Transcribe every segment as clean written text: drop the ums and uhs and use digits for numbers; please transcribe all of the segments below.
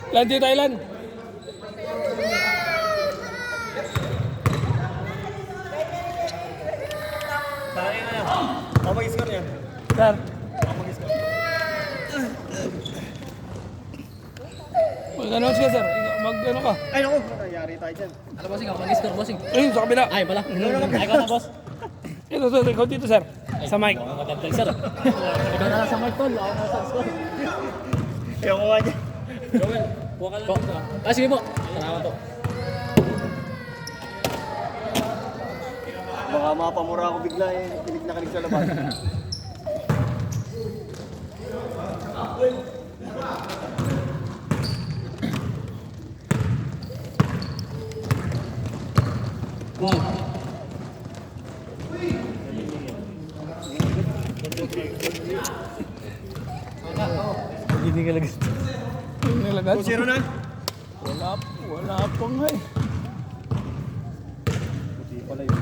Land dito, Thailand. Sayang na yan. Ako mag-score yan. Sir. Ako mag-score. Mag-announce ka, sir. Mag-ano ka. Ay, naku. Nangyari tayo dyan. Ano bossing? Ako mag-score bossing. Ayun, sa kabila. Ay pala. Ay ikaw na boss. Ito, ikaw dito, sir. Sa mic. Magandang sir. Ikaw na lang sa mic tol. Ako na sa score. Kaya ko nga dyan. Joel, buka ka lang dito. Ah sige po. Salamat po. Baka mapamura ako bigla eh. Kilig na kilig sa labas. Hindi ka lagi. Nilagad. 2-0 na. Wala pa nga eh. Hindi pala yun.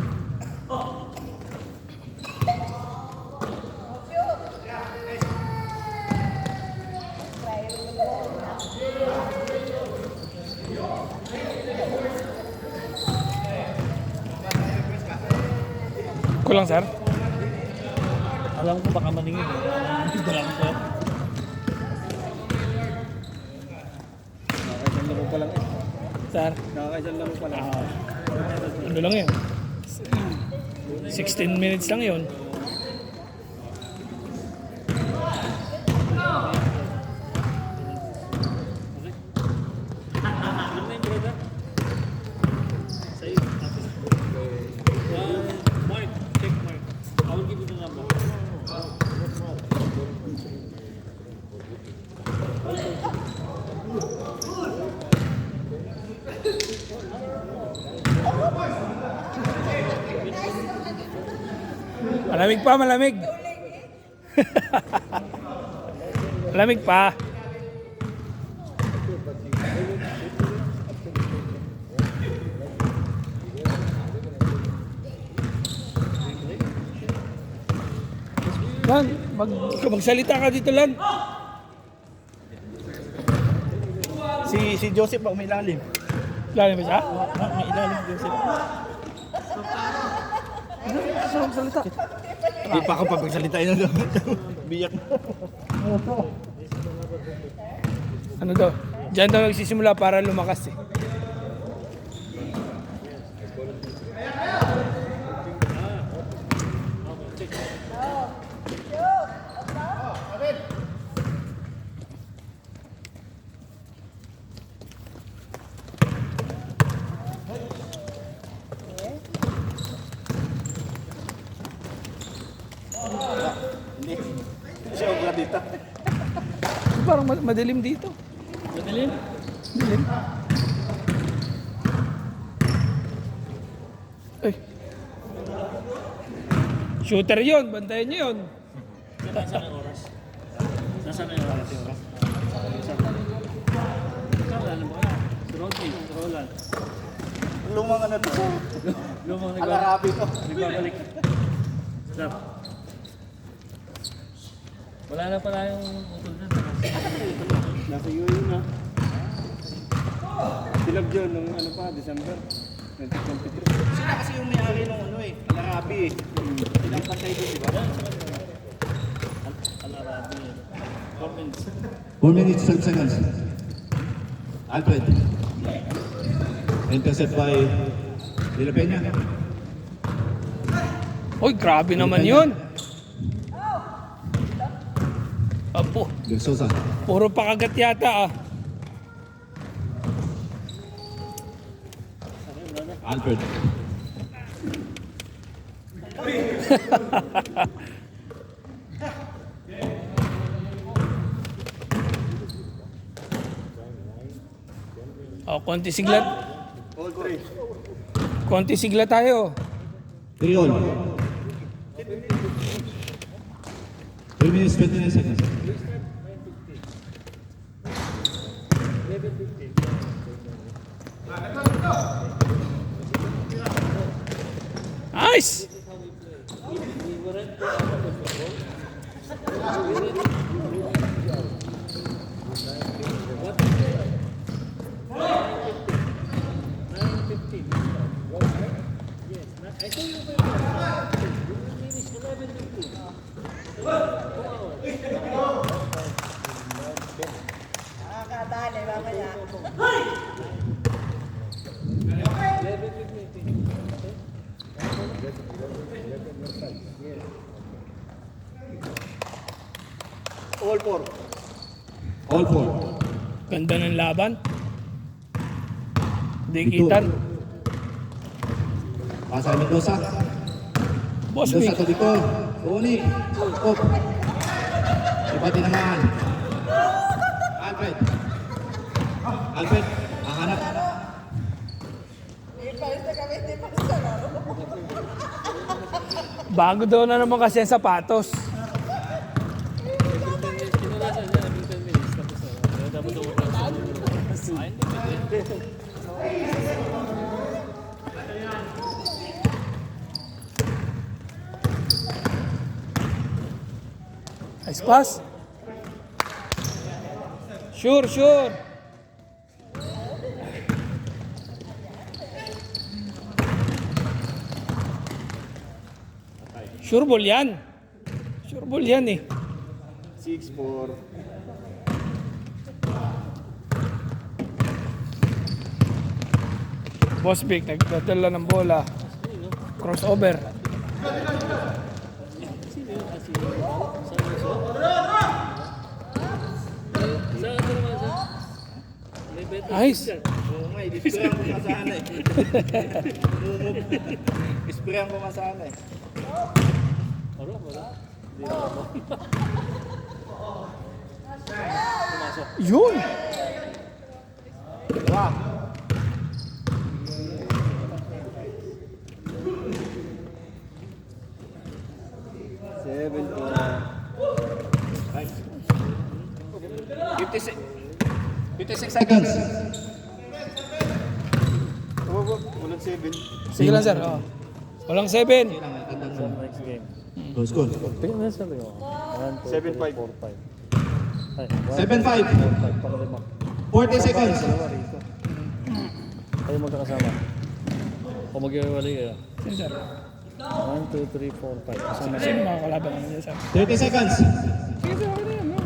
Kulang, sir. Alam ko baka maningin. Dito lang ko. Nakakaisang laro pa lang eh. Sir. Nakakaisang laro pa lang. Ano lang yun? 16 minutes lang yun. Mark, check Mark. I will give you the number. Malamig pa, malamig. Malamig pa. Lan, magsalita ka dito, Lan. Si Joseph ba umilalim? Lan ba siya? May ilalim si Joseph. Gusto magsalita. Hindi pa ako pagsalita yun. Biyak na. Ano daw? Diyan daw nagsisimula para lumakas eh. Hindi. Siya ubra dito. Parang madilim dito. Madilim? Dilim. Ay. Shooter yun. Bantayan niyo yun. Nasaan ang oras? Nasaan ang oras? Ano ba? Si Rodney, si Roland. Lumang ano to. Lumang Alarabi to. nagbabalik. Stop. Wala na pala yung utol na. Nasa UAE na. Silab yun nung ano pa, December 2023. Sila kasi yung may-ari nung ano eh, Alarabi eh. Silang pantay doon, di ba? Al-Arabi. 4 minutes. 4 minutes, 12 seconds. Alfred. Intercept by De La Peña. Uy, grabe naman yun. Apo, De Souza. puro pakagat yata ah. Alfred. Oh, konti sigla. All three. Konti sigla tayo. 3 all. 3 minutes, 29 seconds. Nice! Nakakadali, mamaya. All four. All four. Ganda ng laban. Ito. Dikitan. Pasa kay Mendoza. Boss Mendoza Vic. to dito. Tony. Op. Iba din naman. Alfred. Alfred. Ang hanap. Ipalis na kami, hindi pa sa laro. Bago daw na naman kasi ang sapatos. Kinulasan niya, 10 minutes. Tapos dapat Nice pass. Sure, sure. Sure ball yan. Sure ball yan eh. 6-4. Boss Vic, nagdadala ng bola. Crossover. Nice. Oo nga, isprayan ko nga sana eh. Isprayan ko nga sana eh. Yun. Wow. Seven four. 56 Seconds. Walang 7. Sige lang sir. Oh. Walang 7. next game. Go school. Tingnan na sabi ko. 1, 2, 3, 4, 5. Ay, 7-5. 5, pangalima. 40 seconds. Kayo magkakasama. O mag-iwalay kayo. Sige sir. 1, 2, 3, 4, 5. Kasama na. Sino mga kalaban naman niya sir? 30 seconds. Sige sir, okay na yan. no?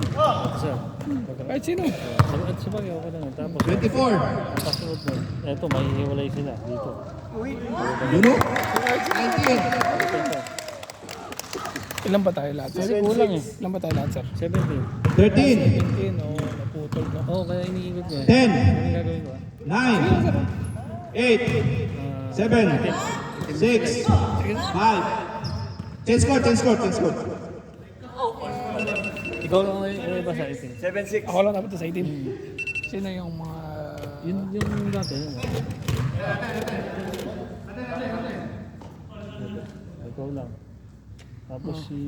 Sir, Kahit sino. at sabagay, okay lang. Tapos, 24. ang kasunod mo, eto, may hiwalay sila dito. Yuno. 19. Ilan ba tayo lahat? Kasi kulang eh. Ilan ba tayo lahat sir? 17. 13. 15 o naputol no? Oo, kaya iniikot ko eh. 10. Ano yung gagawin ko? 9. 8. 7. 6. 5. Change score, change score, change score. Ikaw lang ang iba sa itin. 7-6. Ako lang dapat sa itim. Sino yung mga... Yun yung dati. Yun. Ikaw lang. Tapos si...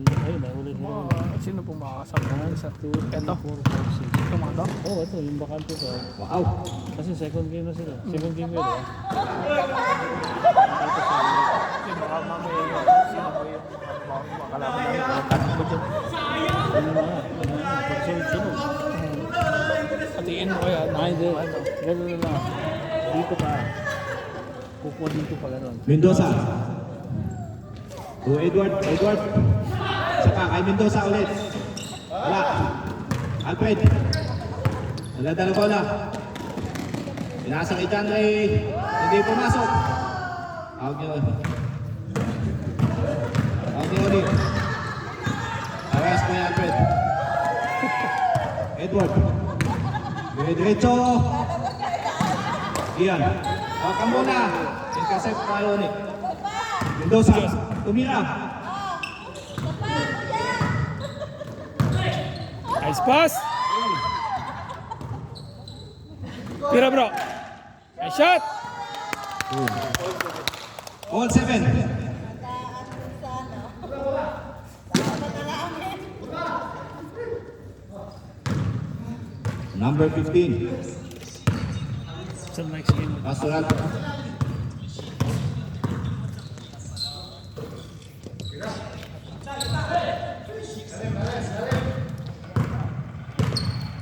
Ayun, nahuli ko rin. Sino pong makakasama? 1, 2, 3, 4, 5, 6. Ito mga to? Oo, ito, yung bakante to. Wow. Kasi second game na sila. Second game yun, ah. Yung baka mamaya yun. Sino ba yung makakalaban namin? Kakatid ko dyan. Ano na, pagsunod-sunod. Hatiin mo kaya. Ay, hindi. Ganun na lang. Dito pa. Kukuha dito pa gano'n. Mendoza. To Edward. Edward. Saka kay Mendoza ulit. Wala. Alfred. Nalada na bola. Pinasa kay John Ray. Hindi pumasok. Out niya. Out niya ulit. Aras ko yung Alfred. Edward. Diretso. Iyan. Baka muna. Intercept tayo ulit. Mendoza. Tumira. Nice pass! Tira bro! Nice shot! All 7. Number 15. Sa next game. Pastoral.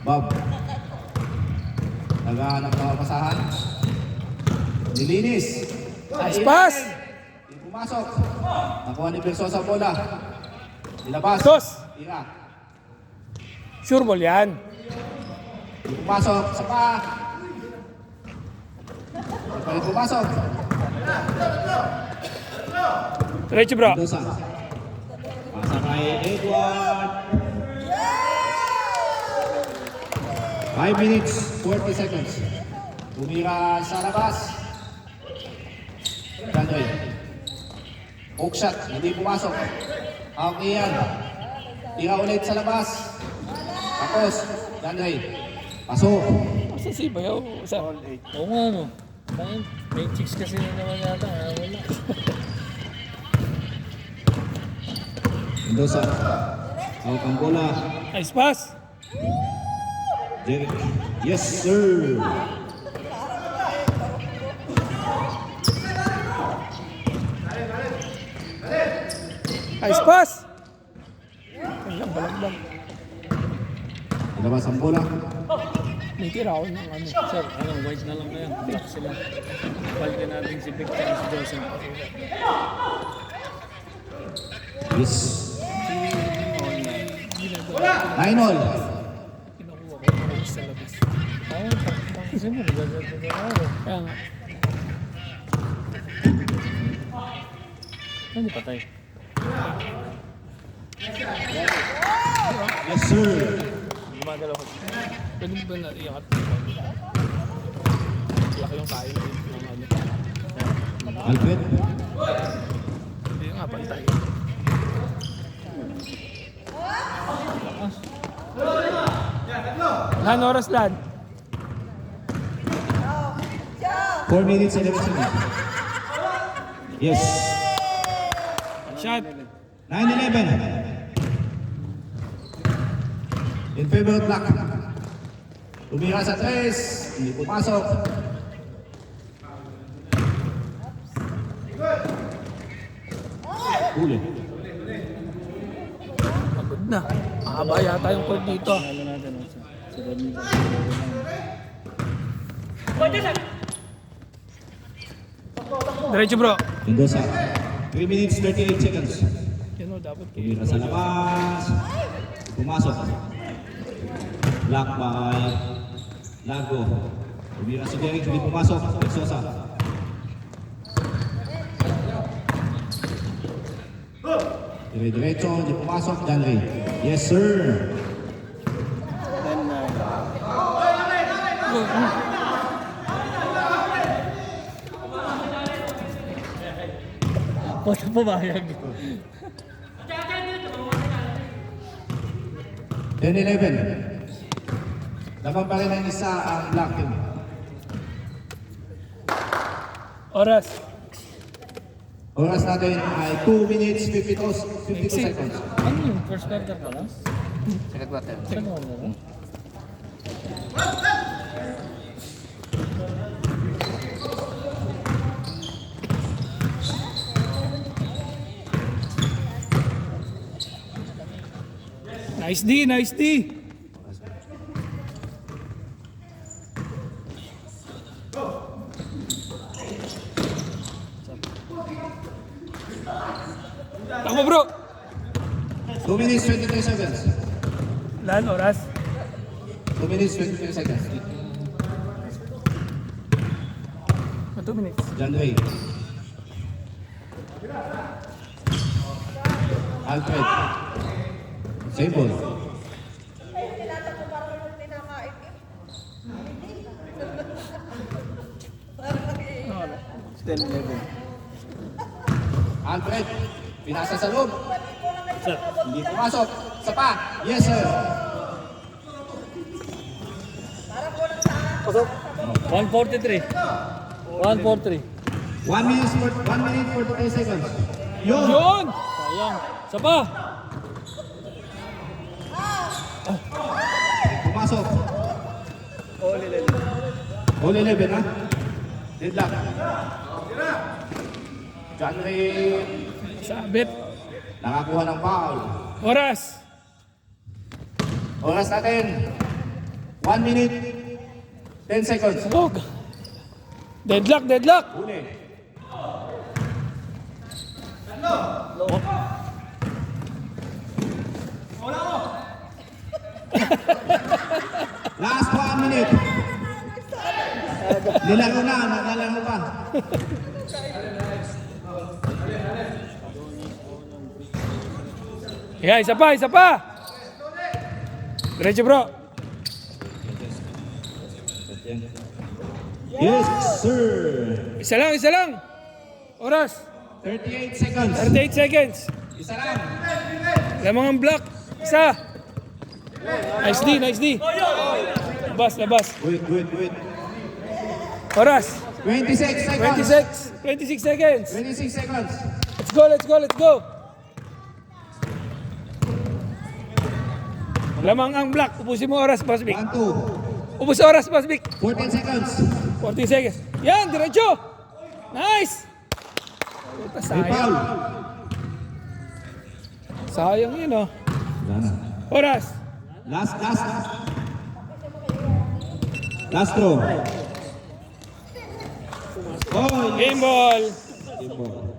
Bob. Naghahanap ng pasahan. Nilinis. Nice pass! pumasok. Nakuha ni Versosa ang bola. Ilabas. Dos! Tira. Sure ball yan. Hindi pumasok. Sa pa. Hindi pa rin pumasok. Diretso bro. Mendoza. Pasa kay Edward. 5 minutes, 40 seconds. Tumira sa labas. Danre. Hook shot, hindi pumasok. Okay yan. Tira ulit sa labas. Tapos, Danre. Pasok. Asa si Bayaw? Sa Oo nga no. May chicks kasi na naman yata. Wala. Mendoza. Out ang bola. nice pass. Jeric. Yes, sir. Nice pass. Walang balaglang. Ilabas ang bola. May tira ako ng ano. Sir, white na lang na yan. Black sila. Balikan natin si Victor at si Joseph. Yes. 9-all. Kinukuha ko ng sa labas. Oo, kasi mo, nagagagagag ako. Kaya nga. Hindi patay. Yes, sir. Gumagalaw ko. Pwede mo ba na iangat? Laki yung kain ng ano. Alfred. Hindi nga, pantay. Lan oras lan. 4 minutes, 11 seconds. Yes. Shot. 9-11. In favor of Black. Tumira sa 3. Hindi pumasok. Huli. Pagod na. Mahaba yata yung court dito. Ano natin, sa badminton. Diretso bro. Mendoza. 3 minutes, 38 seconds. Yan o, dapat kayo. Tumira sa labas. Pumasok. Black by Lago. Tumira si Derek, hindi pumasok. Versosa. Dire-diretso, hindi pumasok. Danre. Yes, sir. 10-9. Basta pumayag. 10-11. Laban pa rin ang isa ang Black team. Oras. Oras natin ay 2 minutes 52 seconds. Ano yung first quarter pa lang? Second quarter. Second quarter lang? Nice D, nice D. Tama bro. 2 minutes 23 seconds. Lan oras. 2 minutes 23 seconds. 2 minutes. John Ray. Alfred. Same ball. Ay, kinata ko parang yung tinakain eh. Parang eh. 10-11. Alfred. Pinasa sa loob. Hindi pumasok. Sa pa. Yes, sir. 143. 143. 1 minute 43 seconds. Yun. Yun! Sayang. Isa pa. Pumasok. All 11, ha? Deadlock. John Ray. Sabit. Nakakuha ng foul. Oras. Oras natin. 1 minute 10 seconds. Sabog. Deadlock, deadlock. Huli. Last 1 minute. Nilaro na, nakalaro pa. Yeah, isa pa, isa pa. Diretso bro. Yes, sir. Isa lang. Oras. 38 seconds. 38 seconds. Isa lang. Lamang ang block. Isa. Nice D. Labas. Good. Oras. 26 seconds. 26 seconds. 26 seconds. Let's go. Lamang ang block. Ubusin mo oras, Boss Vic. 1, 2. Ubus oras, Boss Vic. 14 seconds. 40 seconds. Yan, diretso. Nice. Puta, May sayang. foul. Sayang yun, oh. Wala na. Oras. Last. Last throw. Oh, Game ball. Game ball.